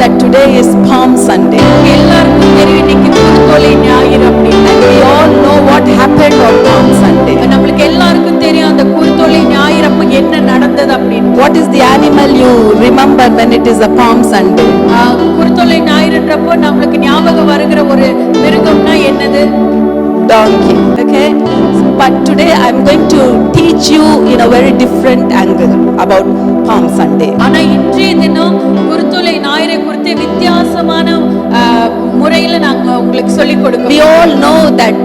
That today is Palm Sunday. எல்லாருக்கும் தெரியும் இன்னைக்கு குருத்தோலை ஞாயிறு அப்படின்னு. And we all know what happened on Palm Sunday. நமக்கு எல்லாருக்கும் தெரியும் அந்த குருத்தோலை ஞாயிறு அப்ப என்ன நடந்தது அப்படின்னு. What is the animal you remember when it is a Palm Sunday? குருத்தோலை ஞாயிறுன்றப்போ நமக்கு ஞாபகம் வருகிற ஒரு மிருகம்னா என்னது? Donkey. Okay, but today I'm going to teach you in a very different angle about Palm Sunday. ஆனா இன்றைய தினம் குருத்தோலை ஞாயிறை குறித்து வித்தியாசமான முறையில நாங்க உங்களுக்கு சொல்லிக் கொடுக்கிறோம். We all know that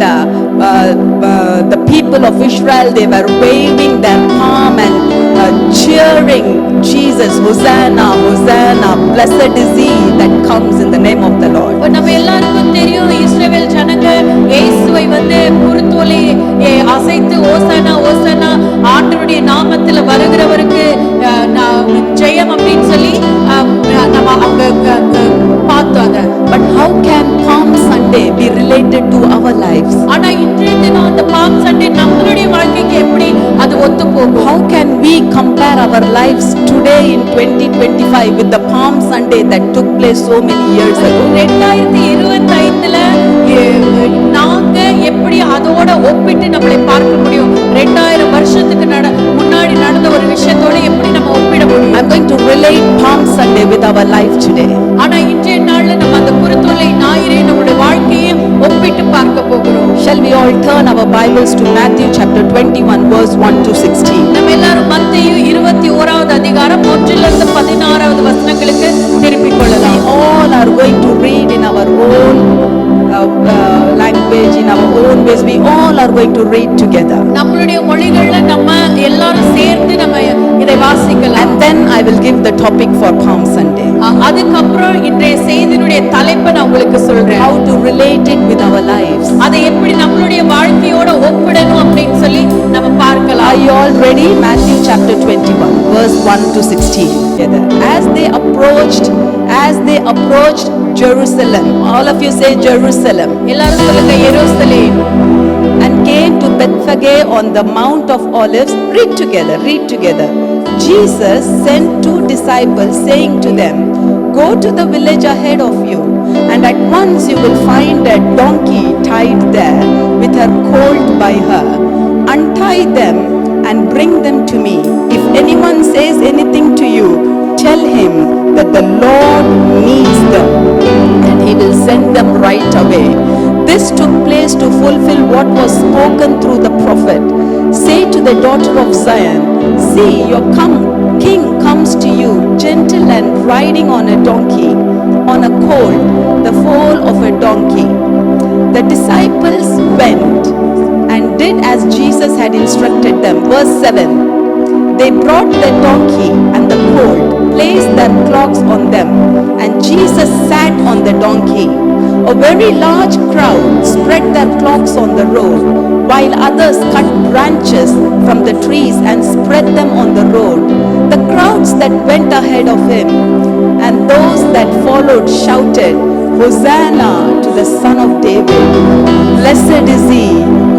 the people of Israel, they were waving their palm and cheering Jesus, Hosanna, Hosanna, blessed is he that comes in the name of the Lord. நம்ம எல்லாருக்கும் தெரியும் இஸ்ரவேல் ஜனங்க இயேசுவை வந்து குருத்தோலை அசைத்து ஓசானா ஓசானா ஆண்டவருடைய நாமத்தில் வருகிறவருக்கு ஜெயம் அப்படின்னு சொல்லி நம்ம அவங்க பார்த்தோம். But how can Palm Sunday be related to our lives? ஆனா இன்றைய தினம் அந்த Palm Sunday நம்மளுடைய வாழ்க்கைக்கு எப்படி அது ஒத்து போகும்? How can we compare our lives today in 2025 with the Palm Sunday that took place so many years ago? 2025ல நாங்க எப்படி அதோட ஒப்பிட்டு நம்மளை பார்க்க முடியும்? 2000 வருஷத்துக்கு முன்னாடி நடந்த ஒரு விஷயத்தோட எப்படி நம்ம ஒப்பிட முடியும்? I'm going to relate Palm Sunday with our life today. ஆனா இன்றைய நாள்ல நம்ம அந்த குருத்தோலை ஞாயிறை நம்முடைய வாழ்க்கையை ஒப்பிட்டு பார்க்க போகிறோம். Shall we all turn our Bibles to Matthew chapter 21 verse 1 to 16? நம்ம எல்லாரும் மத்தேயு 21வது அதிகாரம் 1லிருந்து 16வது வசனங்களுக்கு திருப்பிக் கொள்ளலாம். We all are going to read in our own language, in our own ways. We all are going to read together. நம்மளுடைய மொழிகள்ல நம்ம எல்லாரும் சேர்ந்து நம்ம இதை வாசிக்கலாம். And then I will give the topic for Palm Sunday. அதுக்கு அப்புறம் இன்றைய செய்தியினுடைய தலைப்பை நான் உங்களுக்கு சொல்றேன். How to relate it with our lives. அதை எப்படி நம்மளுடைய வாழ்க்கையோட ஒப்பிடணும் அப்படின்னு சொல்லி நம்ம பார்க்கலாம். Are you all ready? Matthew chapter 21 verse 1 to 16. As they approached Jerusalem. All of you say Jerusalem. எல்லாரும் சொல்லுங்க Jerusalem. And came to Bethphage on the Mount of Olives. Read together. Jesus sent 2 disciples, saying to them, go to the village ahead of you, and at once you will find a donkey tied there with her colt by her. Untie them and bring them to me. If anyone says anything to you, tell him that the Lord needs them, and he will send them right away. This took place to fulfill what was spoken through the prophet. Say to the daughter of Zion, see, your king comes to you, gentle and riding on a donkey, on a colt, the foal of a donkey. The disciples went and did as Jesus had instructed them. Verse 7. They brought the donkey and the colt, placed their cloaks on them, and Jesus sat on the donkey. A very large crowd spread their cloaks on the road, while others cut branches from the trees and spread them on the road. The crowds that went ahead of him and those that followed shouted, Hosanna to the Son of David. Blessed is he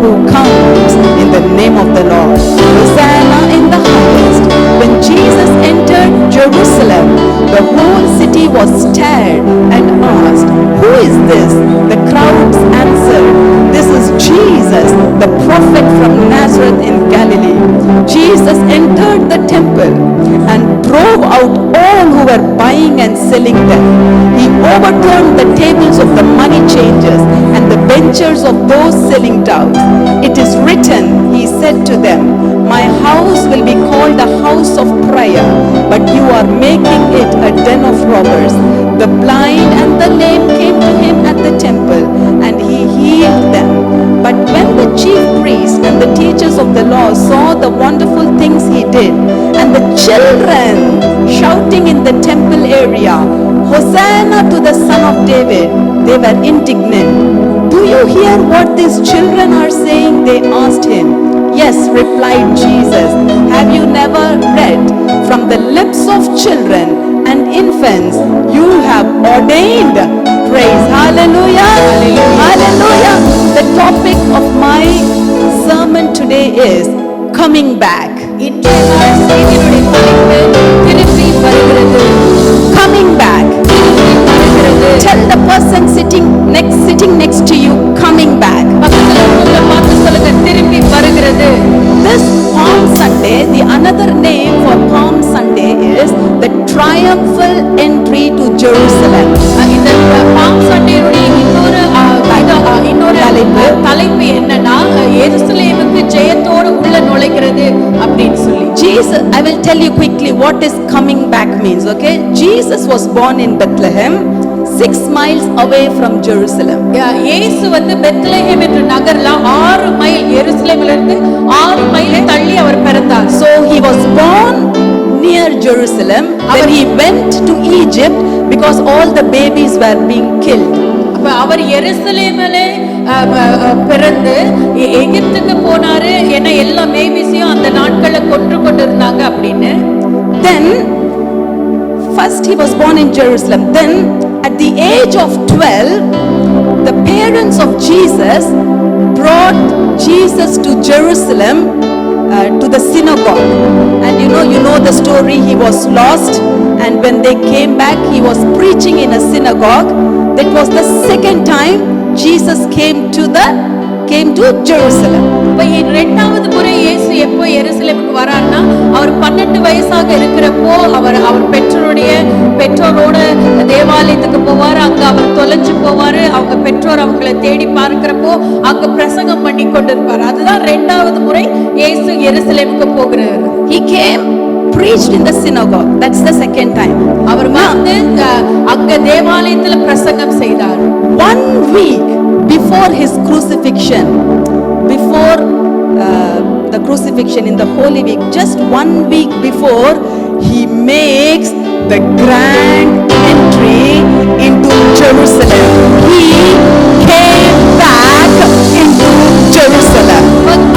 who comes in the name of the Lord. Hosanna in the highest. When Jesus entered Jerusalem, the whole city was stirred and asked, who is this? The crowds answered, this is Jesus, the prophet from Nazareth in Galilee. Jesus entered the temple and drove out all who were buying and selling there. He overturned the tables of the money changers and the benches of those selling doves. It is written, he said to them, my house will be called a house of prayer, but you are making it a den of robbers. The blind and the lame came to him at the temple, and he healed them. But when the chief priests and the teachers of the law saw the wonderful things he did, and the children shouting in the temple area, Hosanna to the Son of David, they were indignant. Do you hear what these children are saying? They asked him. Yes, replied Jesus. Have you never read, from the lips of children and infants you have ordained praise? Hallelujah. Hallelujah. The topic of my sermon today is coming back. இன்றைய செய்தியினுடைய தலைப்பு another name for Palm Sunday is the triumphal entry to Jerusalem. இந்த bomb சண்டேயுடைய இன்னொரு தலைப்பு என்னன்னா எருசலேமுக்கு ஜெயத்தோடு உள்ள நுழைகிறது அப்படின்னு சொல்லி. Jesus, I will tell you quickly what is coming back means, okay? Jesus was born in Bethlehem, 6 miles away from Jerusalem. இயேசு வந்து பெத்லெஹேம் என்ற நகர்ல 6 மைல் எருசலேமிலிருந்து 6 மைல் தள்ளி அவர் பிறந்தார். So he was born near Jerusalem when he went to Egypt because all the babies were being killed. அப்ப அவர் எருசலேமிலே பிறந்து எகிப்துக்கு போனாரு. ஏன்னா எல்லா பேபிஸையும் அந்த நாட்கள்ல கொண்டிருந்தாங்க அப்படின்னு. Then first he was born in Jerusalem. Then at the age of 12, the parents of Jesus brought Jesus to Jerusalem to the synagogue. And you know the story. He was lost, and when they came back, he was preaching in a synagogue. That was the second time Jesus came to Jerusalem. இரண்டாவது முறை இயேசு எப்போ எருசலேமுக்கு வரார்னா அவர் 12 வயசாக இருக்கிறப்போ அவர் பெற்றோரோட தேவாலயத்துக்கு போவார். அங்க அவர் தொலைஞ்சு போவாரு. அவங்க பெற்றோர் அவங்களை தேடி பார்க்கிறப்போ அங்க பிரசங்கம் பண்ணி கொண்டிருப்பார். அதுதான் இரண்டாவது முறை இயேசு எருசலேமுக்கு போகிறார். He came, preached in the synagogue. That's the second time. அவர் வந்து அங்க தேவாலயத்துல பிரசங்கம் செய்தார். 1 week before his crucifixion, before the crucifixion in the Holy Week, just 1 week before, he makes the grand entry into Jerusalem. He came back into Jerusalem.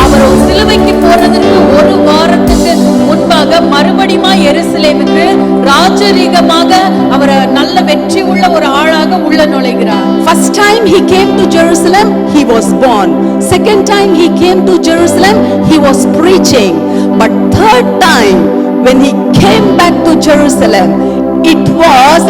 அவர் சிலுவைக்கு போறதுக்கு ஒரு வாரத்துக்கு முன்பாக மறுபடியும் எருசலேமுக்கு ராஜரீகமாக அவர் நல்ல வெற்றி உள்ள ஒரு ஆளாக உள்ள நுழைகிறார். First time he came to Jerusalem, he was born. Second time he came to Jerusalem, he was preaching. But third time when he came back to Jerusalem, it was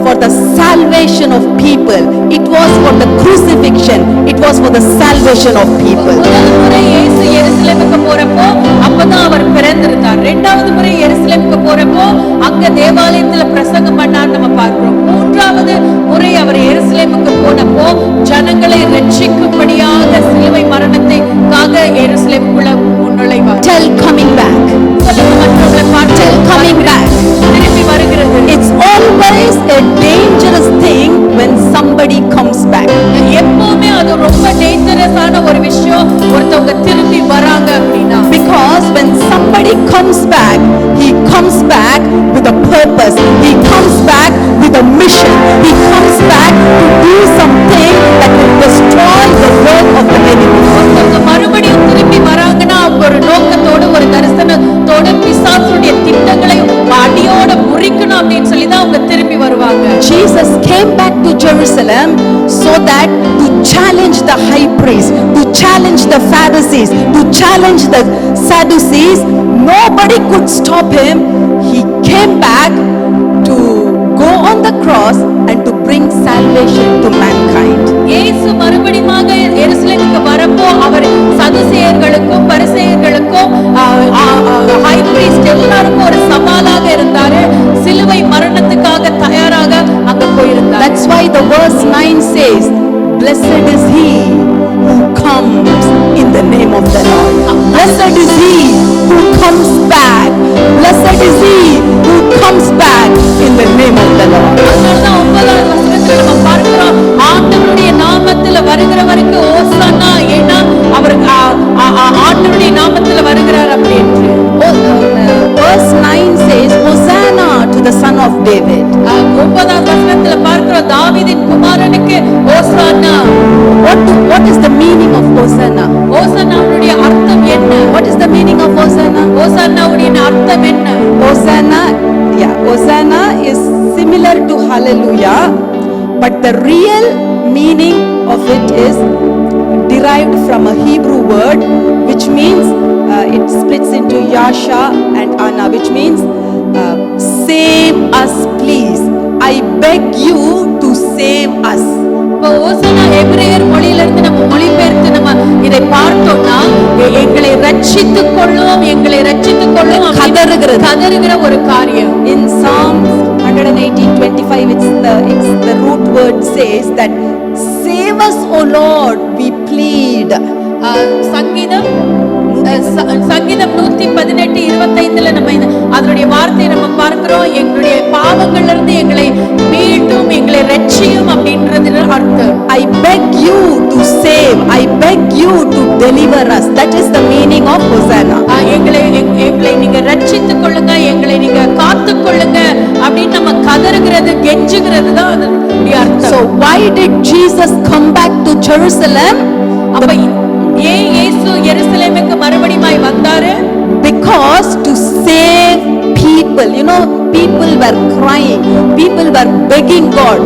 for the salvation of people. It was for the crucifixion. It was for the salvation of people. முதல் முறை இயேசு எருசலேமுக்கு போறப்போ அப்பதான் அவர் பிறந்திருந்தார். இரண்டாவது முறை எருசலேமுக்கு போறப்போ அங்க தேவாலயத்துல பிரசங்கம் பண்ணார் நம்ம பார்க்கிறோம். மூன்றாவது முறை அவர் எருசலேமுக்கு போனப்போ ஜனங்களை ரட்சிக்கும்படியாக சிலுவை மரணத்துக்காக எருசலேமுக்குள்ள நுழைவார். Tell coming back. சொல்லுங்க மற்றவங்களை பார்த்து Tell coming back. திரும்பி வருகிறது. It's always a dangerous thing when somebody comes back. எப்பவுமே அது ரொம்ப டேஞ்சரஸான ஒரு விஷயம் ஒருத்தவங்க திரும்பி வராங்க அப்படின்னா. Because when somebody comes back, he comes back with a purpose. He comes back with a mission. He comes back to do something that will destroy the work of the enemy. ஒருத்தவங்க மறுபடியும் திரும்பி வராங்கன்னா அவங்க ஒரு நோக்கத்தோடு ஒரு தரிசனத்தோடு பிசாசுடைய திட்டங்களை அடியோட முறிக்கணும் அப்படின்னு சொல்லி தான் அவங்க திரும்பி வருவாங்க. Jesus came back to Jerusalem so that to challenge the high priest, to challenge the Pharisees, to challenge the Sadducees. Nobody could stop him. He came back to go on the cross and to bring salvation to mankind. இயேசு மறுபடியும் எருசலேமுக்கு வரப்போ அவர் சதுசேயர்களுக்கும் பரிசேயர்களுக்கும் high priest எல்லாருக்கும் ஒரு சவாலாக இருந்தாரு. சிலுவை மரணத்துக்காக தயாராக அங்க போயிருந்தார். That's why the verse 9 says, blessed is he who comes in the name of the Lord. Blessed is he who comes back. Blessed is he who comes back in the name of the Lord. அதனாலதான் 9வது வசனத்துல நம்ம பார்க்கிறோம், ஆண்டவருடைய நாமத்துல வருகிறவருக்கு ஓசானா. ஏன்னா அவர் ஆண்டவருடைய நாமத்துல வருகிறார் அப்படின்னு. Verse 9 says, Hosanna to the son of David. 9வது வசனத்துல பார்க்கிறோம், தாவீதின் குமாரனுக்கு ஓசானா. What is the meaning of Hosanna? ஓசானாவுடைய அர்த்தம் என்ன? What is the meaning of Hosanna? ஓசானாவுடைய அர்த்தம் என்ன? Hosanna is similar to hallelujah, but the real meaning of it is derived from a Hebrew word which means it splits into Yasha and Anna, which means save us please. I beg you to save us. ஓசானா எபிரேயர் மொழியிலிருந்து நம்ம மொழிபெயர்த்து நம்ம இதை பார்த்தோம்னா எங்களை ரட்சித்துக் கொள்ளும், எங்களை ரட்சித்துக் கொள்ளும் கதறுகிற ஒரு காரியம். In Psalm 118:25, it's the root word says that save us, O Lord, we plead. சங்கீதம் 118:25 நம்ம அதனுடைய வார்த்தையை நம்ம பார்க்கிறோம். எங்களுடைய பாவங்கள்ல இருந்து எங்களை மீட்டும், எங்களை ரட்சியும் அப்படின்றது அர்த்தம். I beg you to save, I beg you to deliver us. That is the meaning of Hosanna. எங்களை நீங்க ரட்சித்துக் கொள்ளுங்க, எங்களை நீங்க காத்துக் கொள்ளுங்க அப்படின்னு நம்ம கதறுகிறது, கெஞ்சுகிறது தான் அதனுடைய அர்த்தம். So why did Jesus come back to Jerusalem? அப்ப ஏன் இயேசு எருசலேமுக்கு மறுபடியும் வந்தாரு? Because to save people. You know, people were crying, people were begging God,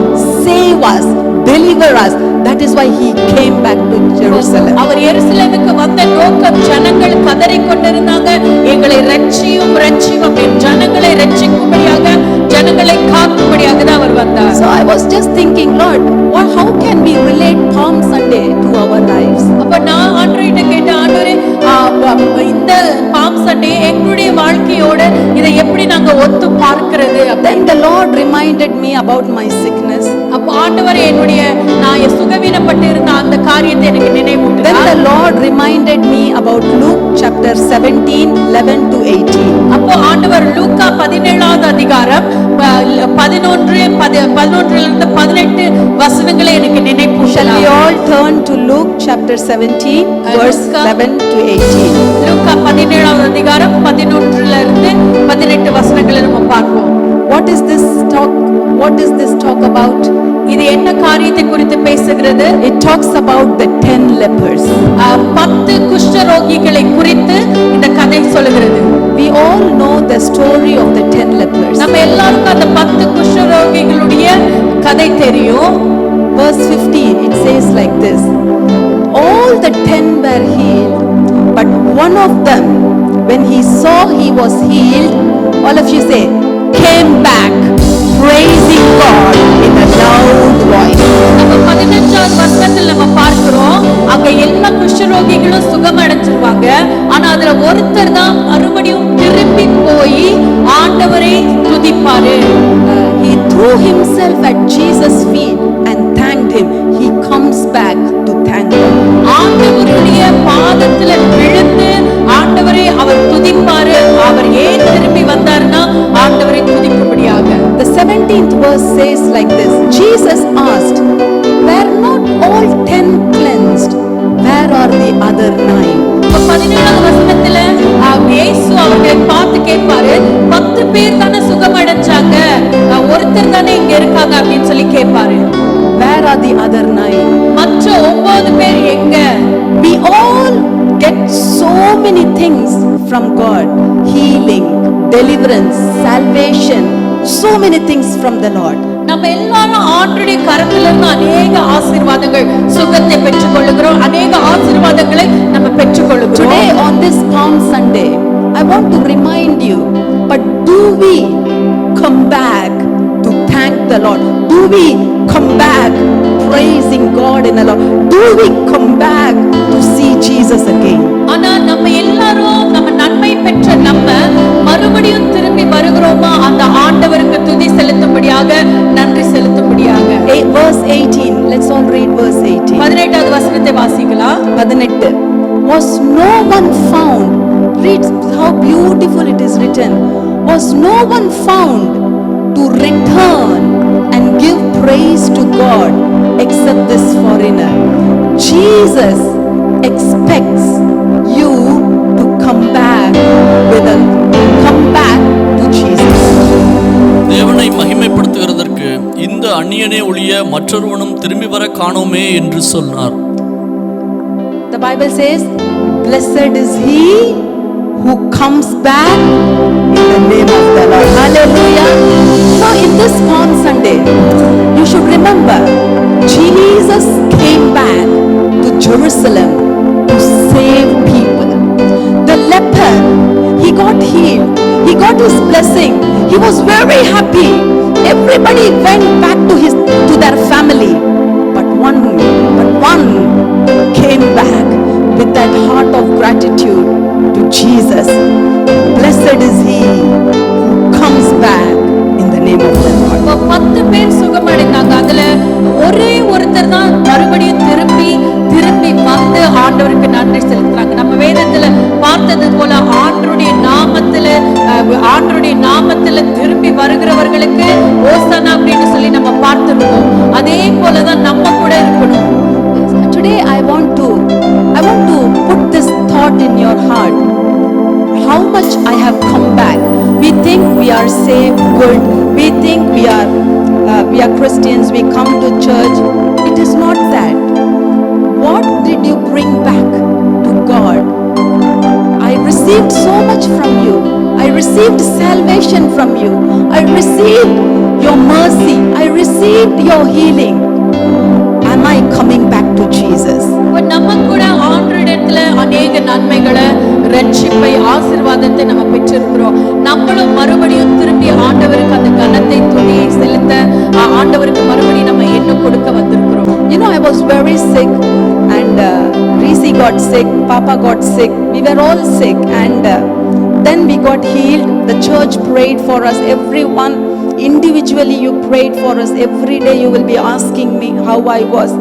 save us, deliver us. That is why he came back to Jerusalem. அவர் எருசலேமுக்கு வந்த நோக்கம் ஜனங்கள் கதறிக் கொண்டிருந்தாங்க, எங்களை ரட்சியும் ரட்சியும் அப்படின்னு ஜனங்களை ரட்சிக்கும்படியாக, ஜனங்களை காக்கும்படியாக தான் அவர் வந்தார். So I was just thinking, Lord, how can we relate Palm Sunday to our lives? அப்ப நான் ஆண்டவர்கிட்ட கேட்டேன், ஆண்டவரே இந்த பாம் சண்டே எங்களுடைய வாழ்க்கையோட இதை எப்படி நாங்க ஒத்து பார்க்கிறது? Then the Lord reminded me about my sickness. அப்ப ஆண்டவர் என்னுடைய நான் சுகவீனப்பட்டு இருந்த அந்த காரியத்தை எனக்கு நினைவூட்டினார். Then the Lord reminded me about Luke chapter 17:11-18. அப்போ ஆண்டவர் லூக்கா 17வது அதிகாரம் 11 18 வசனங்களை எனக்கு நினைவூட்டினார். Shall we all turn to Luke chapter 17 verse 11-18? லூக்கா 17வது அதிகாரம் 11 18 வசனங்களை நம்ம பார்ப்போம். What is this talk about? இது என்ன காரியத்தை குறித்து பேசுகிறது? It talks about the 10 lepers. 10 குஷ்டரோகிகளை குறித்து இந்த கதை சொல்லுகிறது. We all know the story of the 10 lepers. நம்ம எல்லாருக்கும் அந்த 10 குஷ்டரோகிகளுடைய கதை தெரியும். Verse 15, it says like this: all the 10 were healed, but one of them, when he saw he was healed, all of you say, came back praising God in a loud voice. நம்ம 15வது வசனத்தில் நம்ம பார்க்கிறோம், அங்க எல்லா குஷ்டரோகிகளும் சுகம் அடைஞ்சிருவாங்க, ஆனா அதுல ஒருத்தர் தான் மறுபடியும் திரும்பி போய் ஆண்டவரை துதிப்பாரு. He threw himself at Jesus' feet and thanked him. He comes back to thank God. ஆண்டவருடைய பாதத்துல விழுந்து ஆண்டவரை அவர் துதிப்பாரு. அவர் ஏன் திரும்பி வந்தார்னா ஆண்டவரை துதிக்கும்படியாக. The 17th verse says like this: Jesus asked, were not all 10 cleansed? Where are the other 9? 17வது வசனத்துல இயேசு அவர்களை பார்த்து கேட்பாரு, 10 பேர் தானே சுகம் அடைஞ்சாங்க, ஒருத்தர் தானே இங்க இருக்காங்க அப்படின்னு சொல்லி கேட்பாரு. Where are the other 9? மற்ற 9 பேர் எங்க? We all get so many things from God: healing, deliverance, salvation, so many things from the Lord. நம்ம எல்லாரும் ஆண்டவருடைய கரத்திலிருந்து அநேக ஆசீர்வாதங்கள், சுகத்தை பெற்றுக்கொள்கிறோம், அநேக ஆசீர்வாதங்களை நம்ம பெற்றுக்கொள்கிறோம். Today on this Palm Sunday, I want to remind you, but do we come back to thank the Lord? Do we come back praising God in the Lord? Do we come back to see Jesus again? ஆனா நம்ம எல்லாரும் நம்ம நன்மை பெற்ற நம்ம மறுபடியும் திரும்பி வருகிறோமா அந்த ஆண்டவருக்கு துதி செலுத்தும்படியாக, நன்றி செலுத்தும்படியாக? Verse 18, let's all read verse 18. 18வது வசனத்தை வாசிக்கலாம். 18. Was no one found, read how beautiful it is written, was no one found to return and give praise to God except this foreigner. Jesus expects you to come back to Jesus. தேவனை மகிமைப்படுத்துகிறதற்கு இந்த அந்நியனே ஒழிய மற்றொருவனும் திரும்பி வர காணோமே என்று சொன்னார். The Bible says, blessed is he who comes back in the name of the Lord. Hallelujah. So in this Palm Sunday, you should remember, Jesus came back to Jerusalem to save people. The leper, he got healed. He got his blessing. He was very happy. Everybody went back to their family. But one came back. with that heart of gratitude to Jesus. Blessed is he who comes back in the name of the Lord. இப்போ 10 பேர் சுகமடைந்தாங்க. அதுல ஒரே ஒருத்தர் தான் மறுபடியும் திரும்பி வந்து ஆண்டவருக்கு நன்றி செலுத்துறாங்க. நம்ம வேதத்துல பார்த்தது போல ஆண்டவருடைய நாமத்துல திரும்பி வருகிறவர்களுக்கு ஓசானா அப்படின்னு சொல்லி நம்ம பார்த்திருக்கோம். அதே போலதான் நம்ம கூட இருக்கணும். Today I want to put this thought in your heart. How much I have come back. We think we are saved, good. We think we are Christians. We come to church. It is not that. What did you bring back to God? I received so much from you. I received salvation from you. I received your mercy. I received your healing. Am I coming back to Jesus? இப்போ நம்ம கூட ஆண்டவரிடத்துல அநேக நன்மைகளை, ரட்சிப்பை, ஆசீர்வாதத்தை நம்ம பெற்றிருக்கிறோம். நம்மளும் மறுபடியும் திரும்பி ஆண்டவருக்கு அந்த கனத்தை, துதியை செலுத்த ஆண்டவருக்கு மறுபடியும் நம்ம என்ன கொடுக்க வந்திருக்கிறோம். You know, I was very sick and Risi got sick, Papa got sick. We were all sick and then we got healed. The church prayed for us. Everyone individually you prayed for us. Every day you will be asking me how I was.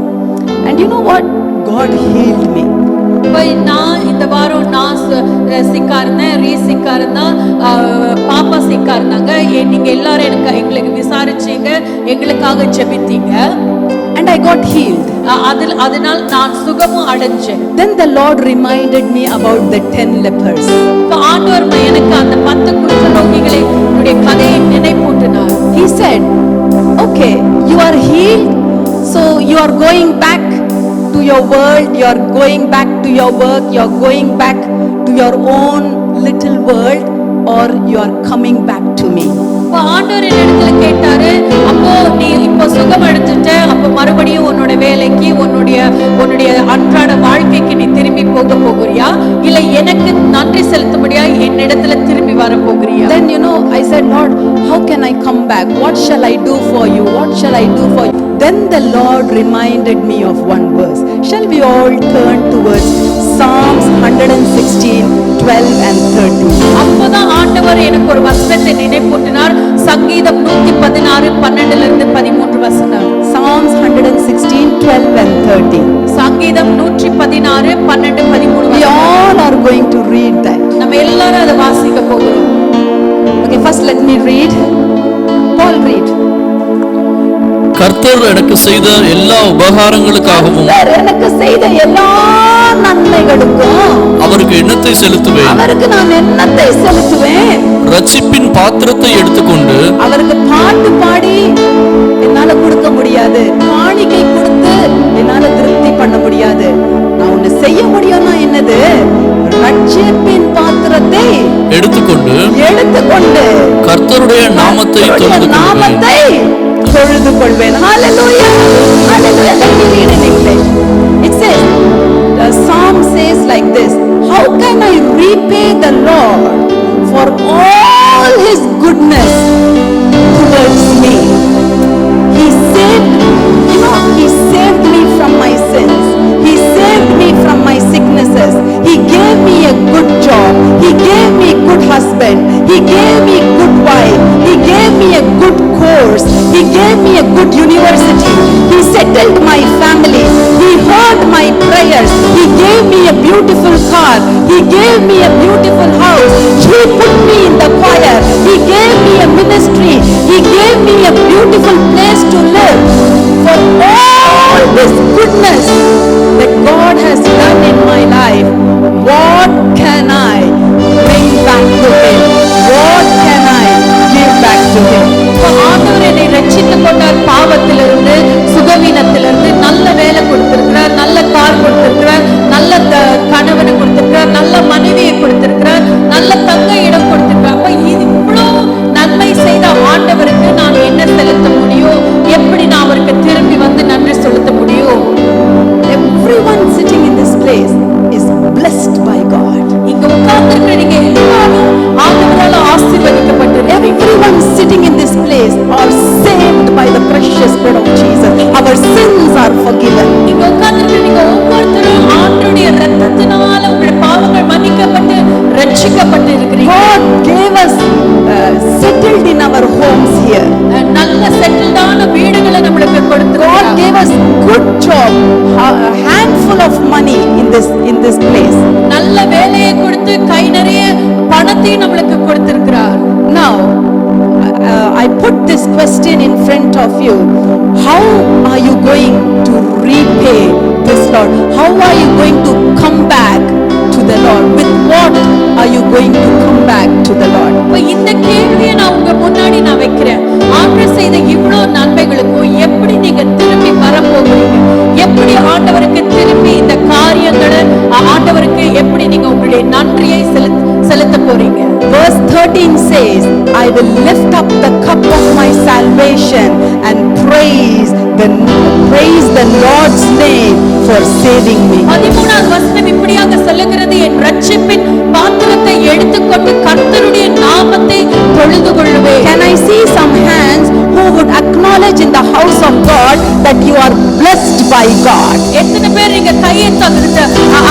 And you know what? God healed me. இப்போ நான் இந்த வாரம் நான் சிக்கா இருந்தேன், ரீசிக்கா இருந்தா, பாப்பா சிக்கா இருந்தாங்க. நீங்க எல்லாரும் எங்களுக்கு விசாரிச்சீங்க, எங்களுக்காக ஜெபித்தீங்க. And I got healed. அதனால் நான் சுகமும் அடைஞ்சேன். Then the Lord reminded me about the 10 lepers. இப்போ ஆண்டவர் எனக்கு அந்த 10 குஷ்டரோகிகளை கதையை நினைப்பூட்டினார். He said, okay, you are healed, so you are going back to your world, you are going back to your work, you are going back to your own little world, or you are coming back to me. இப்போ ஆண்டவர் என்னிடத்துல கேட்டாரு, அப்போ நீ இப்போ சுகம் அடைஞ்சிட்ட, அப்போ மறுபடியும் உன்னோட வேலைக்கு, உன்னுடைய அன்றாட வாழ்க்கைக்கு நீ திரும்பி போகிறியா, இல்ல எனக்கு நன்றி செலுத்தும்படியா என்னிடத்துல திரும்பி வர போகிறியா? Then you know, I said, Lord, how can I come back? What shall I do for you? What shall I do for you? Then the Lord reminded me of one verse. Shall we all turn towards Psalms 116, 12 and 13? அப்போதான் ஆண்டவர் எனக்கு ஒரு வசனத்தை நினைப்பூட்டினார். சங்கீதம் 116, 12 இருந்து 13 வசனம். Psalms 116, 12 and 13. சங்கீதம் 116, 12, 13. We all are going to read that. நம்ம எல்லாரும் அதை வாசிக்க போகிறோம். Okay, first let me read. Paul, read. கர்த்தர் எனக்கு செய்த எல்லா உபகாரங்களுக்காகவும் எனக்கு செய்த எல்லா நன்மைகளுக்கும் அவருக்கு எண்ணத்தை செலுத்துவேன். அவருக்கு நான் எண்ணத்தை செலுத்துவேன். ரட்சிப்பின் பாத்திரத்தை எடுத்துக்கொண்டு அவருக்கு பாட்டு பாடி என்னால கொடுக்க முடியாது, காணிக்கை கொடுத்து என்னால திருப்தி பண்ண முடியாது. நான் ஒண்ணு செய்ய முடியும்னா என்னது? ரட்சிப்பின் பாத்திரத்தை எடுத்துக்கொண்டு கர்த்தருடைய நாமத்தை தொழுது கொள்வேன். Hallelujah. Hallelujah. Let me read in English. It says, the psalm says like this: how can I repay the Lord for all his goodness towards me? He saved, he saved me from my sins. He saved me from my sicknesses. He gave me a good job. He gave me a good husband. He gave me a good wife. He gave me a good course. He gave me a good university. He settled my family. He heard my prayers. He gave me a beautiful car. He gave me a beautiful house. He put me in the choir. He gave me a ministry. He gave me a beautiful place to live. For all this goodness that God has done in my life, what can I bring back to him? What can I give back to him? ஆண்டவர் என்னை ரட்சித்துக் கொண்டார். பாவத்திலிருந்து, சுகவீனத்திலிருந்து நல்ல வேலை கொடுத்திருக்கிறார், நல்ல car கொடுத்திருக்கிறார், நல்ல கணவனை கொடுத்திருக்கிறார், நல்ல மனைவியை கொடுத்திருக்கிறார். இருக்கிறீங்க. God gave us settled in our homes here. நல்ல செட்டில்டான வீடுகளை நம்மளுக்கு God கொடுத்திருக்கிறார். gave us good job, a handful of money in this place. நல்ல வேலையை கொடுத்து கை நிறைய பணத்தையும் நம்மளுக்கு கொடுத்திருக்கிறார். Now, I put this question in front of you. How are you going to repay this Lord? How are you going to come back to the Lord? With what are you going to come back to the Lord? இப்ப இந்த கேள்வியை நான் உங்க முன்னாடி நான் வைக்கிறேன். ஆண்டவர் செய்த இவ்வளவு நன்மைகளுக்கும் எப்படி நீங்க திரும்பி வரப்போகிறீங்க? எப்படி ஆண்டவருக்கு திரும்பி இந்த காரியங்களை ஆண்டவருக்கு எப்படி நீங்க உங்களுடைய நன்றியை செலுத்த போறீங்க? Verse 13 says, I will lift up the cup of my salvation and praise the Lord's name for saving me. 13வது வசனம் இப்படியாக சொல்லுகிறது, என் ரட்சிப்பின் பாத்திரத்தை எடுத்துக்கொண்டு கர்த்தருடைய நாமத்தை தொழுது கொள்ளுவேன். Can I see some hands who would acknowledge in the house of God that you are blessed by God? எத்தனை பேர் நீங்க கையை தகுந்த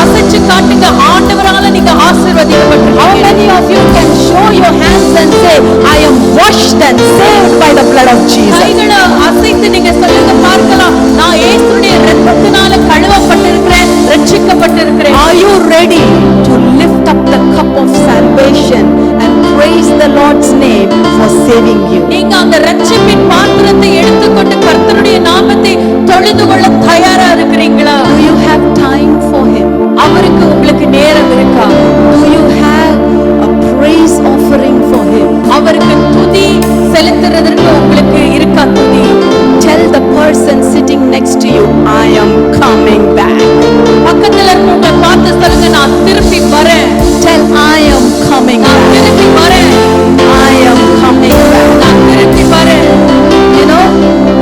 அசைச்சு காட்டுங்க, ஆண்டவரால நீங்க How ஆசீர்வதிக்கப்பட்டிருக்கீங்க. many of you can show your hands and say, I am washed and saved by the blood of Jesus? கைகளை அசைத்து நீங்க சொல்லுங்க பார்க்கலாம், நான் இயேசுடைய இரத்தத்தினால கழுவப்பட்டிருக்கிறேன், ரட்சிக்கப்பட்டிருக்கிறேன். Are you ready to lift up the cup of salvation and praise the Lord's name for saving you? நீங்க அந்த ரட்சிப்பின் பாத்திரத்தை எடுத்துக்கொண்டு கர்த்தருடைய நாமத்தை தொழுது கொள்ள தயாரா இருக்கிறீங்களா? Do you have time for Him? அவருக்கு உங்களுக்கு நேரம் இருக்கா? Do you have a praise offering for Him? அவருக்கு துதி செலுத்துறதற்கு உங்களுக்கு இருக்கா துதி? Tell the person sitting next to you, I am coming back. பக்கத்துல இருக்கவங்க பார்த்து சொல்லுங்க, நான் திருப்பி வரேன். Tell, I am coming நான் back. திருப்பி வரேன். I am coming back. நான் திருப்பி வரேன். You know,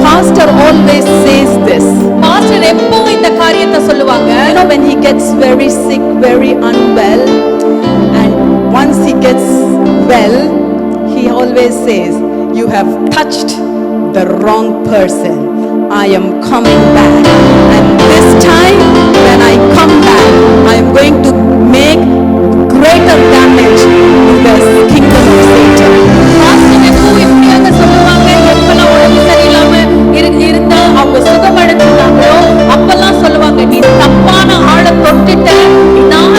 pastor always says this. Pastor எப்பவும் இந்த காரியத்தை சொல்லுவாங்க. You know, when he gets very sick, very unwell, and once he gets well, he always says, you have touched the wrong person. I am coming back. And this time, when I come back, I am going to make greater damage to the kingdom of Satan. Pastor எப்பவும் இப்படியாக சொல்லுவாங்க. எப்பெல்லாம் உடம்பு சரியில்லாம இருந்தா அவங்க சுகமடைஞ்சிட்டாங்களோ அப்பெல்லாம் சொல்லுவாங்க, நீ தப்பான ஆளை தொட்டுட்ட, நான்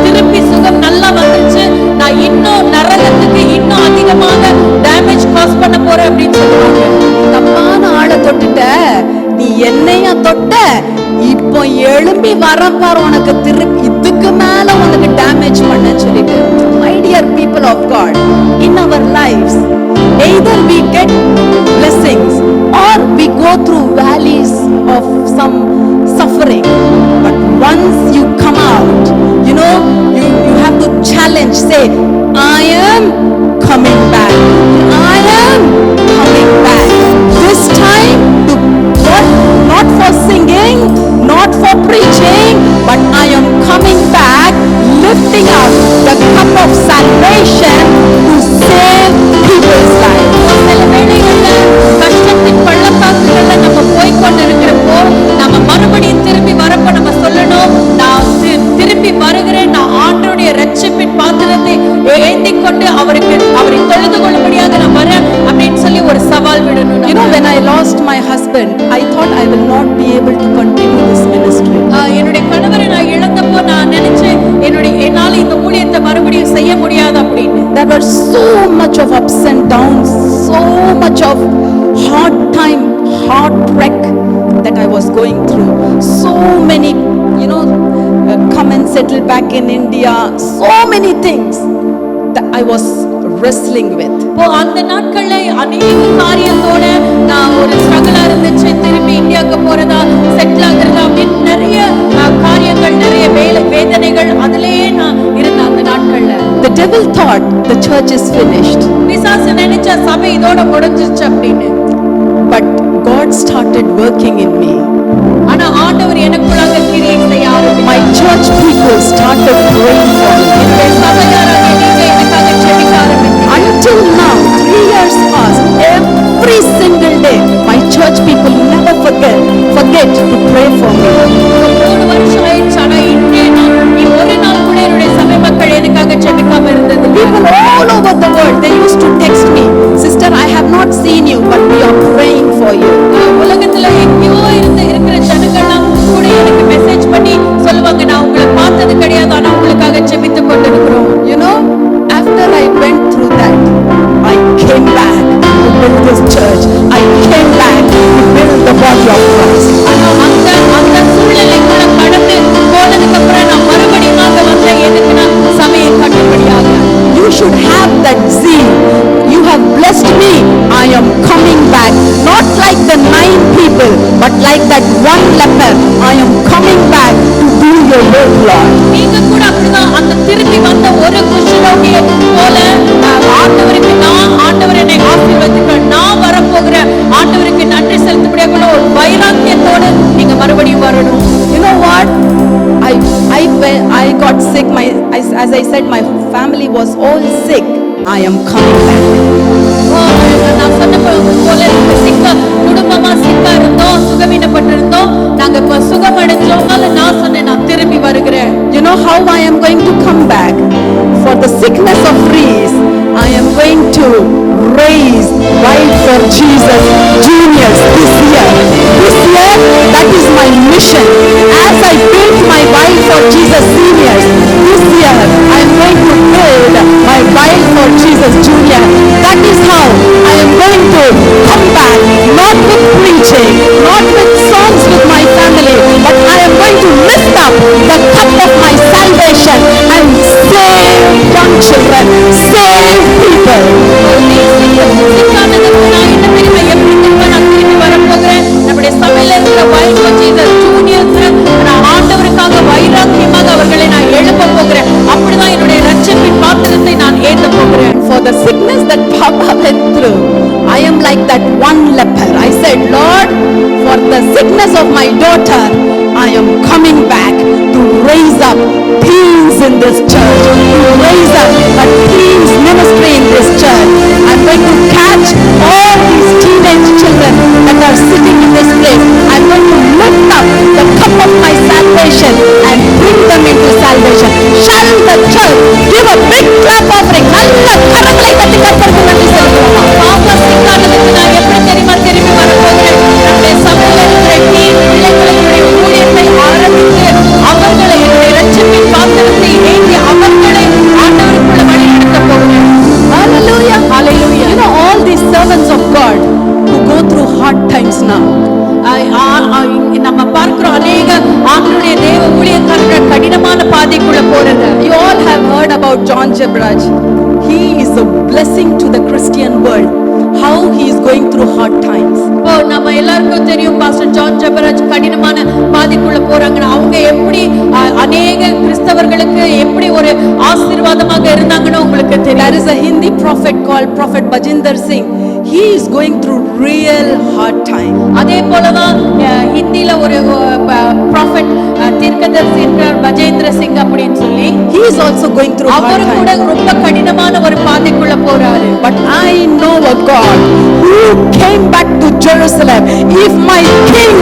திருப்பி சுகம் நல்லா வந்துருச்சு, நான் இன்னும் நரகத்துக்கு இன்னும் அதிகமாக டேமேஜ் காஸ் பண்ண போறேன் அப்படின்னு சொல்லுவாங்க. தப்பான ஆளை தொட்டுட்ட, நீ என்னைய தொட்ட, இப்போ எழும்பி வரப்பார் உனக்கு திருப்பி இதுக்கு மேல உனக்கு டேமேஜ் பண்ண சொல்லிட்டு. My dear people of God, in our lives, either we get blessings or we go through valleys of some suffering. But once you come out, you know, you have to challenge, say, I am coming back. I am coming back. This time to what? Not for singing, not for preaching, but I am coming back, lifting up the cup of salvation to save people's lives. சில வேளைகள்ல கஷ்டத்தின் பள்ளத்தாக்குகள்ல நம்ம போய்கொண்டு இருக்கிறப்போ நம்ம மறுபடியும் திரும்பி வரப்ப நம்ம சொல்லணும், நான் திரும்பி வருகிறேன், நான் ஆண்டவருடைய ரட்சிப்பின் பாத்திரத்தை ஏந்தி கொண்டு அவரை தொழுது கொள்ளும்படியாக நான் வரேன் அப்படின்னு சொல்லி ஒரு சவால் விடணும். You know, when I lost my husband, I thought I will not be able to continue this ministry. என்னுடைய கணவரை நான் இழந்தப்போ நான் நினைச்சேன், என்னால இந்த ஊழியத்தை மறுபடியும் செய்ய முடியாது அப்படின்னு. There were so much of ups and downs, so much of hard time, hard wreck that I was going through. So many, you know, come and settle back in India. So many things that I was wrestling with. இப்போ அந்த நாட்கள்ல அநேக காரியத்தோட நான் ஒரு ஸ்ட்ரகிளா இருந்துச்சு. திருப்பி இந்தியாவுக்கு போறதா, செட்டில் ஆகுறதா அப்படின்னு நிறைய காரியங்கள், நிறைய வேதனைகள் அதிலேயே நான் இருந்தேன் அந்த நாட்கள்ல. The devil thought the church is finished. பிசாசு நினைச்சா சபை இதோட முடிஞ்சிருச்சு அப்படின்னு. But God started working in me. ஆனா ஆண்டவர் எனக்குள்ளாக கிரியை செய்ய ஆரம்பித்தார். My church people started praying for me. என்னுடைய சபையாராக நீங்க எனக்காக ஜெபிக்க ஆரம்பித்தீங்க. Until now, 3 years passed. Every single day, my church people never forget to pray for me. 3 வருஷம் ஆயிடுச்சு. ஆனா இன்றே நான் ஒரு நாள் கூட என்னுடைய சபை மக்கள் எனக்காக ஜெபிக்காம இருந்தது. We but like that one leper, I am coming back to do your work, Lord. நீங்க கூட அப்படிதான் அந்த திரும்பி வந்த ஒரு குஷ்டரோகியை போல ஆண்டவருக்கு நான் ஆண்டவர் என்னை ஆசீர்வதிக்க நான் வரப்போகிறேன் ஆண்டவருக்கு நன்றி செலுத்தக்கூடிய ஒரு வைராக்கியத்தோடு நீங்க மறுபடியும் வரணும். You know what? I got sick. As I said, my family was all sick. I am coming back. நான் சொன்ன போல குடும்பமா சிக்கா இருந்தோம், சுகவீனப்பட்டிருந்தோம், நாங்க இப்ப சுகமடைஞ்சோம்னால நான் சொன்னேன் நான் திரும்பி வருகிறேன். You know how I am going to come back? For the sickness of Reese, I am going to raise Wild for Jesus juniors this year. This year, that is my mission. As I built my Wild for Jesus seniors, this year I am going to build my Wild for Jesus junior. That is how I am going to come back, not with preaching, not with songs with my family, but I am going to lift up the cup of my salvation and save young children, save people. நம்முடைய சபையில இருக்கிற wild for Jesus juniors நான் ஆண்டவருக்காக வைராக்கியமாக அவர்களை நான் எழுப்ப போகிறேன். அப்படிதான் என்னுடைய ரட்சிப்பின் பாத்திரத்தை நான் ஏற்ற போகிறேன். For the sickness that Papa went through, I am like that one leper. I said, Lord, for the sickness of my daughter, I am coming back to raise up teens in this church, to raise up a teens ministry in this church. I'm going to catch all these teenage children that are sitting in this place. I'm going to lift up the cup of my salvation and bring them into salvation. Shall the church give a big clap offering? நல்ல கரங்களை தட்டி கர்த்தருக்கு நன்றி செலுத்துவோமா? பாப்பா சிக்கானதுக்கு நான் எப்படி தெரியுமா திரும்பி வரப்போகிறேன்? நம்முடைய சபையில இருக்கிற டீன் பிள்ளைகளுடைய ஊழியத்தை ஆரம்பித்து அவர்களை என்னுடைய ரட்சிப்பின் பாத்திரத்தை ஏந்தி அவர்களை ஆண்டவருக்குள்ள வழி நடத்த போகிறேன். Hallelujah. Hallelujah. You know all these servants of God who go through hard times now. நம்ம பார்க்கிறோம் அநேக ஆண்டவருடைய தேவ ஊழியக்காரர்கள் கடினமான பாதைக்குள்ள போறது. You all have heard about John Jebraj. He is a blessing to the Christian world. How he is going through hard times. இப்போ நம்ம எல்லாருக்கும் தெரியும் பாஸ்டர் ஜான் ஜெபராஜ் கடினமான பாதைக்குள்ள போறாங்க. அவங்க எப்படி அநேக கிறிஸ்தவர்களுக்கு எப்படி ஒரு ஆசீர்வாதமாக இருந்தாங்கன்னு உங்களுக்கு தெரியும். There is a Hindi prophet called Prophet Bajinder Singh. He is going through real hard time. அதே போலதான் ஹிந்தில ஒரு ப்ராஃபட் தீர்க்கதரிசி இருக்கிறார் பஜேந்திர சிங் அப்படின்னு சொல்லி. He is also going through hard அவர் கூட time. ரொம்ப கடினமான ஒரு பாதைக்குள்ள போறாரு. But I know a God who came back to Jerusalem. If my king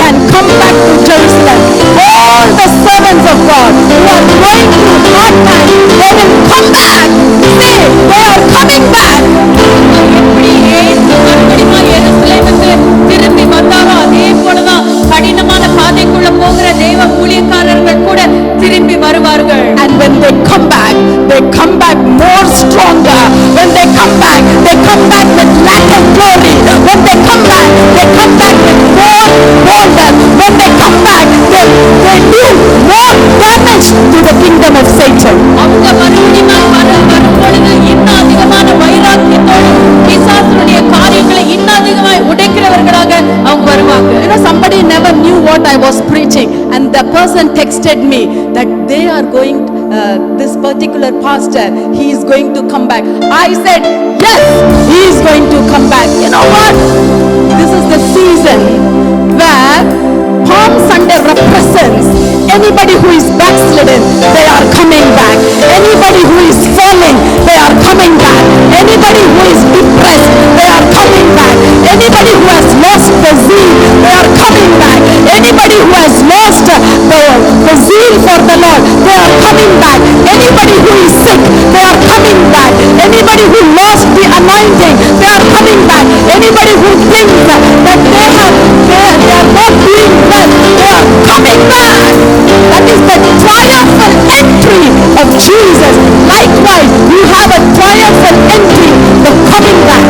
can come back to Jerusalem, all the servants of God who are going through hard time, they will come back. See, they are coming back. எப்படி இயேசு மறுபடியும் எருசலேமுக்கு திரும்பி வந்தாரோ அதே போலதான் கடினமான பாதைக்குள்ள போகிற தேவ ஊழியக்காரர்கள் கூட திரும்பி வருவார்கள். And when they come back more stronger. When they come back with lack of glory. When they come back with more bolder. When they come back, they do more damage to the kingdom of Satan. அவங்க மறுபடியும் வரும் பொழுது இன்னும் அதிகமான வைராக்கியத்தோடு பிசாசுடைய காரியங்களை இன்னும் அதிகமாய் உடைக்கிறவர்களாக அவங்க வருவாங்க. You know, somebody never knew what I was preaching, and the person texted me that they are going, this particular pastor, he is going to come back. I said, yes, he is going to come back. You know what? This is the season where Palm Sunday represents anybody who is backslidden, they are coming back. Anybody who is falling, they are coming back. Anybody who is depressed, they are coming back. Anybody who has lost the zeal, they are coming back. Anybody who has lost the zeal for the Lord, they are coming back. Anybody who is sick, they are coming back. Anybody who lost the anointing, they are coming back. Anybody who thinks that they are not doing well, they are coming back. That is the triumphal entry of Jesus. Likewise, you have a triumphal entry, the coming back.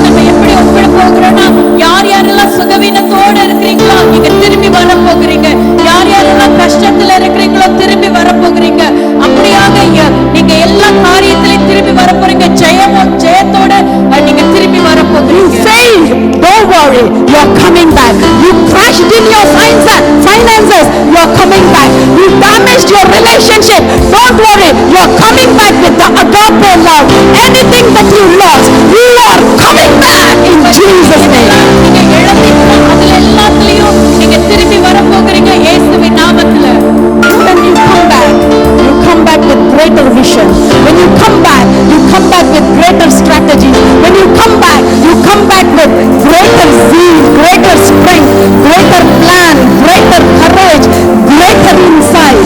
நம்ம எப்படி ஒப்பிட போகிறோம்னா யார் யாரெல்லாம் சுகவீனத்தோடு இருக்கிறீங்களோ நீங்க திரும்பி வர போகிறீங்க. யார் யாரெல்லாம் கஷ்டத்துல இருக்கிறீங்களோ திரும்பி வர போகிறீங்க. அப்படியாக நீங்க எல்லா காரியத்திலையும் திரும்பி வர போறீங்க. ஜெயத்தோட நீங்க திரும்பி in your finances, you are coming back. You damaged your relationship, don't worry, you are coming back with the agape love. Anything that you lost, you are coming back in Jesus' name. நீங்க இழந்தீங்களோ அதுல எல்லாத்துலயும் நீங்க திரும்பி வர போகிறீங்க இயேசுவின் நாமத்துல. When you come back with greater vision. When you come back with greater strategies. When you come back with greater zeal, greater strength, greater plan, greater courage, greater insight.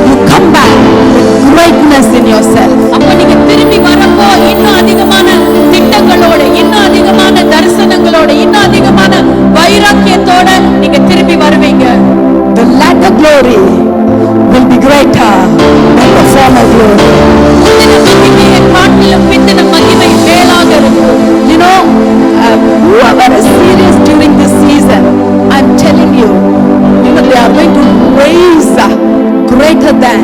You come back with greatness in yourself. அப்ப நீங்க திரும்பி வரப்போ இன்னும் அதிகமான திட்டங்களோட, இன்னும் அதிகமான தரிசனங்களோட, இன்னும் அதிகமான வைராக்கியத்தோட நீங்க திரும்பி வருவீங்க. The latter glory will be greater than the former glory. முந்தின மகிமையை காட்டிலும் பிந்தின மகிமை மேலாக இருக்கும். You know, whoever is serious during this season, I'm telling you, they are going to raise greater than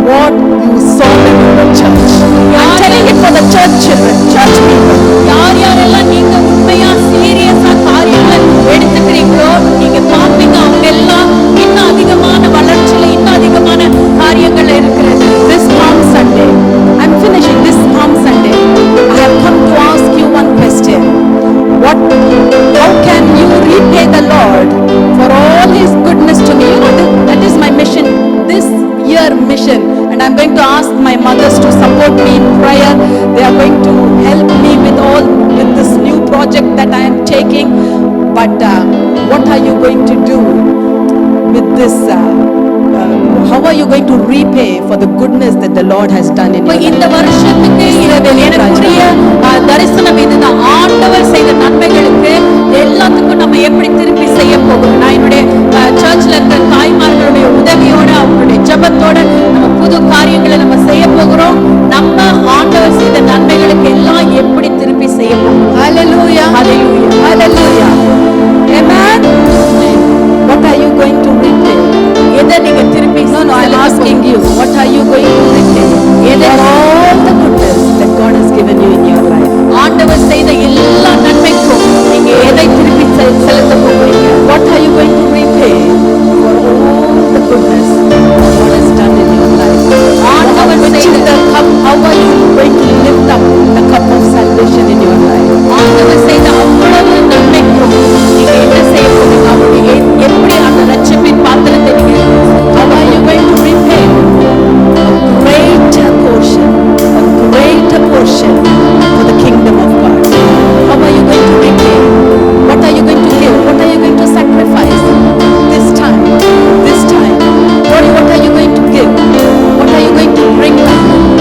what you saw them in the church. I'm telling it for the church children, church people. யார் யாரெல்லாம் நீங்க உண்மையா சீரியஸா காரியங்களை எடுத்துக்கிறீங்களோ நீங்க பாப்பீங்க அவங்க எல்லாம் இன்னும் அதிகமான வளர்ச்சியில இன்னும் அதிகமான காரியங்கள் இருக்கிறது. This Palm Sunday, I'm finishing this Palm Sunday. I have come to ask you one question. How can you repay the Lord for all His goodness to me? That is my mission, this year mission. And I'm going to ask my mothers to support me in prayer. They are going to help me with this new project that I am taking. But what are you going to do with this? How are you going to repay for the goodness that the Lord has done in your life? இந்த வருஷத்துக்கு எனக்குரிய தரிசனம் இதுதான். ஆண்டவர் செய்த நன்மைகளுக்கு எல்லாத்துக்கும் நம்ம எப்படி திருப்பி செய்ய போகிறோம். நான் என்னுடைய சர்ச்ல இருக்கிற தாய்மார்களுடைய உதவியோட அவங்களுடைய ஜெபத்தோட நம்ம புது காரியங்களை நம்ம செய்ய போகிறோம். நம்ம ஆண்டவர் செய்த நன்மைகளுக்கு எல்லாம் எப்படி திருப்பி செய்ய போகிறோம். Hallelujah. Hallelujah. Hallelujah. Amen. What are you going to repay? எதை நீங்க திருப்பி No, I'm asking you, what are you going to repay for all the goodness that God has given you in your life? ஆண்டவர் செய்த எல்லா நன்மைக்கும் நீங்க எதை திருப்பி செலுத்த போகிறீங்க? What are you going to repay for all the goodness that God has done in your life? ஆண்டவர் செய்த How are you going to lift up the cup of salvation in your life? ஆண்டவர் செய்த அவ்வளவு நன்மைக்கும் நீங்க என்ன செய்ய போறீங்க? அவருடைய எப்படி அந்த ரட்சிப்பின் பாத்திரத்தை நீங்க How are you going to repay a greater portion for the kingdom of God? How are you going to repay? What are you going to give? What are you going to sacrifice this time? What are you going to give? What are you going to bring back?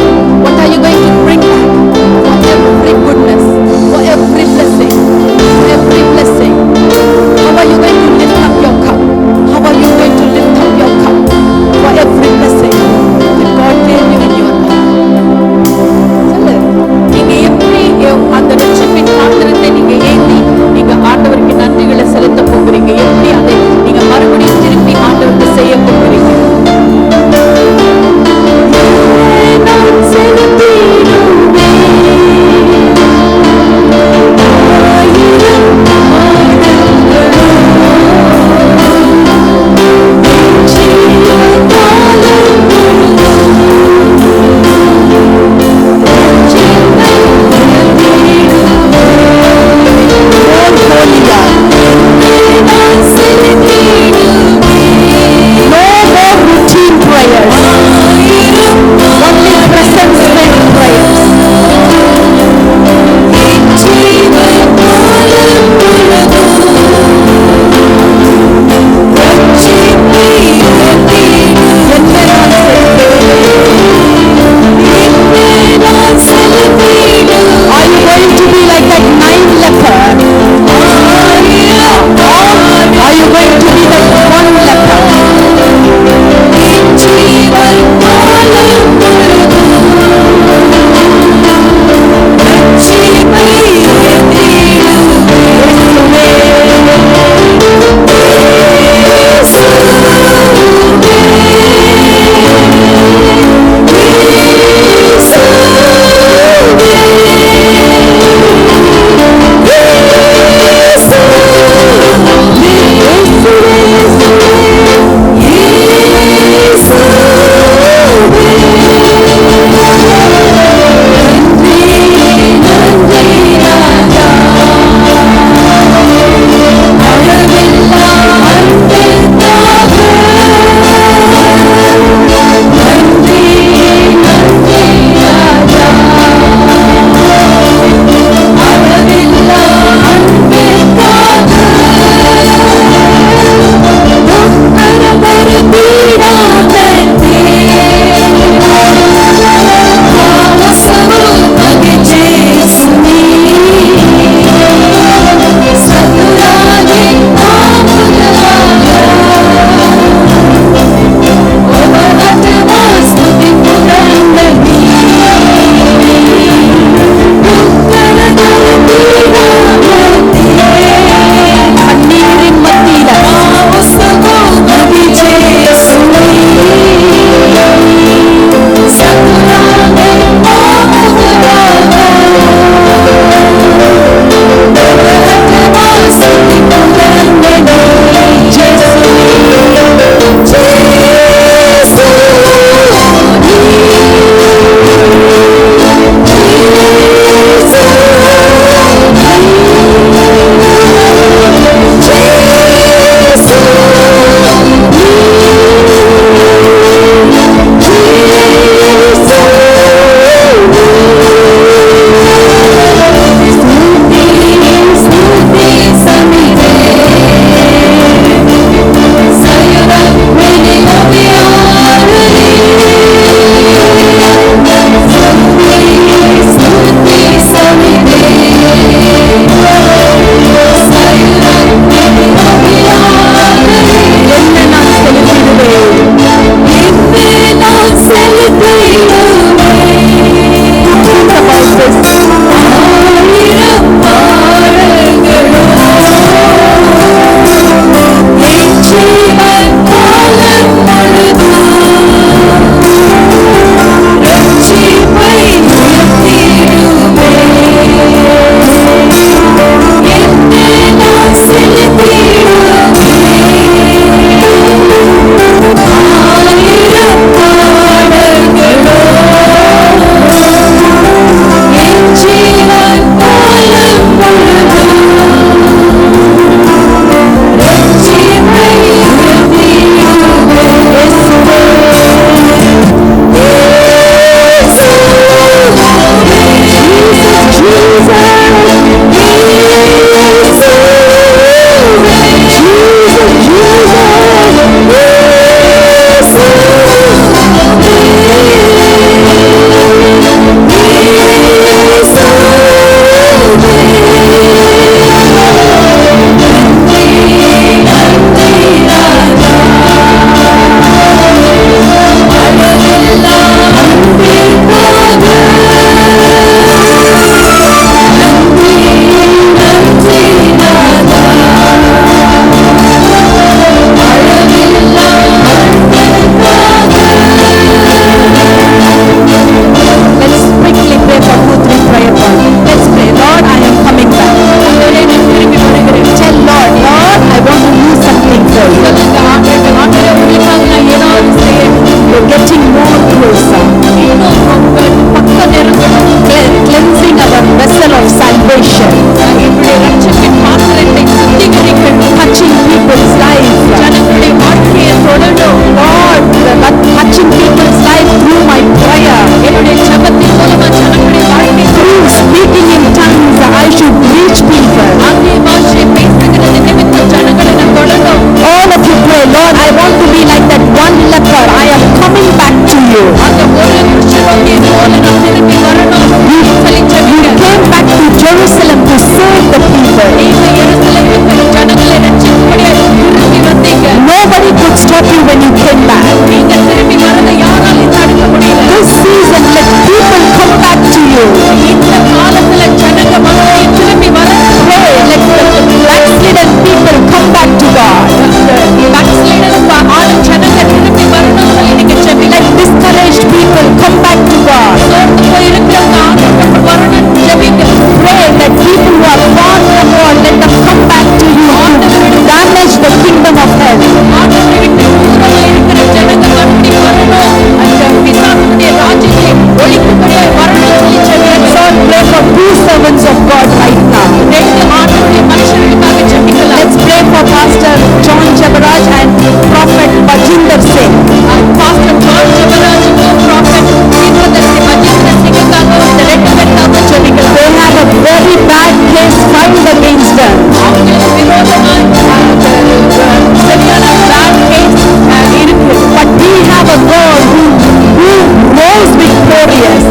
victorious.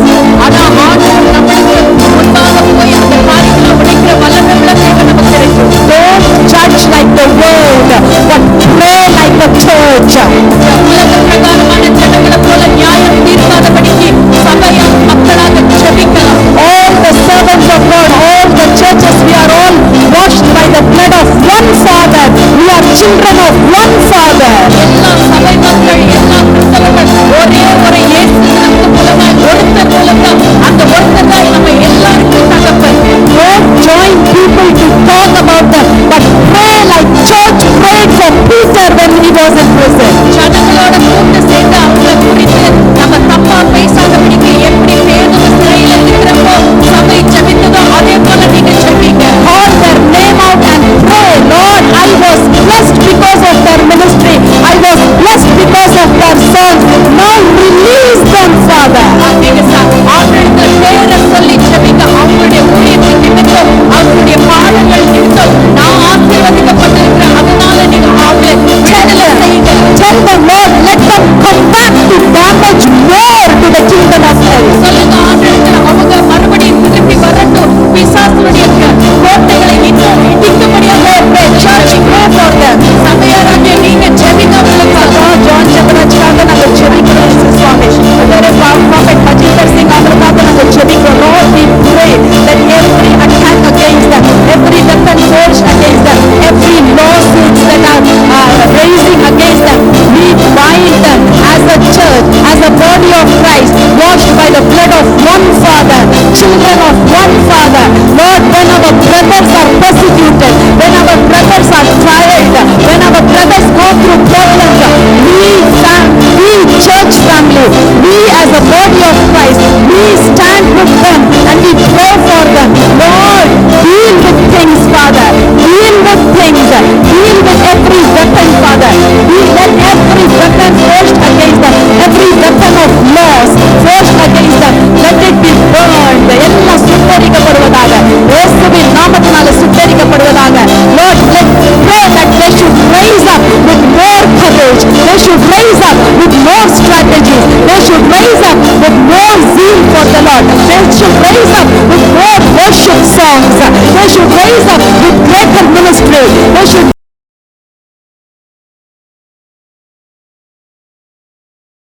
ஆனா ஆண்டவர் நம்மளுக்கு முன்பாக போய் அந்த காரியங்களை உடைக்கிற வல்லமை உள்ள தேவன் நமக்கு இருக்கிறார். Don't judge like the world, but pray like the church. உலக பிரகாரமான ஜனங்களை போல நியாயம் தீர்க்காதபடிக்கு சபையாக மக்களாக ஜெபிக்கலாம். All the servants of God, all the churches, we are all washed by the blood of one Father. We are children of one Father. எல்லா சபை மக்கள் எல்லா கிறிஸ்தவர்கள் ஒரே ஒரு இயேசு கிறிஸ்து மூலமாய் ஒருத்தர் மூலம்தான் அந்த ஒருத்தர் தான் நம்ம எல்லாருக்கும் தகப்பன். Don't join people to talk about them, but pray like church prayed for Peter when he was in prison. ஜனங்களோட கூட்டு சேர்ந்து அவங்களை குறித்து நம்ம தப்பா பேசாதபடிக்கு எப்படி பேதுரு சிறையில இருக்கிறப்போ சபை ஜெபித்ததோ அதே போல நீங்க ஜெபிங்க. Call their name out and pray. Lord, I was blessed because of their ministry. I was blessed because of their songs. Now release them, Father. நீங்க அவர்களுக்கு பேரை சொல்லி ஜெபிங்க. அவங்களுடைய ஊழியத்தின் நிமித்தம் அவங்களுடைய பாடங்கள் நிமித்தம் நான் ஆசீர்வதிக்கப்பட்டிருக்கிறேன். அதனால நீங்க அவங்களை சேனல செய்யுங்க. Tell them, Lord, let them come back to damage more to the kingdom of heaven. சொல்லுங்க ஆண்டவரே, அவங்க மறுபடியும் திருப்பி வரட்டும். பிசாசுடைய கோட்டைகளை இன்னும் இடிக்கும்படியாக Church, pray for them. சபையாராகிய நீங்க ஜெபிங்க அவர்களுக்காக. John Chakrachkaga naga chebikro Swami. Adare Prophet Majidar Singh Agarkaga naga chebikro. Lord, we pray that every attack against them, every weapon forged against them, every lawsuits that are raising against them, we bind them as a church, as a body of Christ, washed by the blood of one Father, children of one Father. Lord, when our brothers are persecuted, when our brothers are tried, when our brothers go through problems, we church family, we as a body of Christ, we stand with them and we pray for them. Lord, deal with things, Father. Deal with things. Deal with every weapon, Father. We let every weapon forged against them, every weapon of loss forged against them, let it be burned. எல்லாம் சுட்டரிக்கப்படுவதாக, இயேசுவின் நாமத்தினால சுட்டரிக்கப்படுவதாக. Lord, let's pray that they should raise up with more courage. They should raise up with more strategies. They should raise up with more zeal for the Lord. They should raise up with more worship songs. They should raise up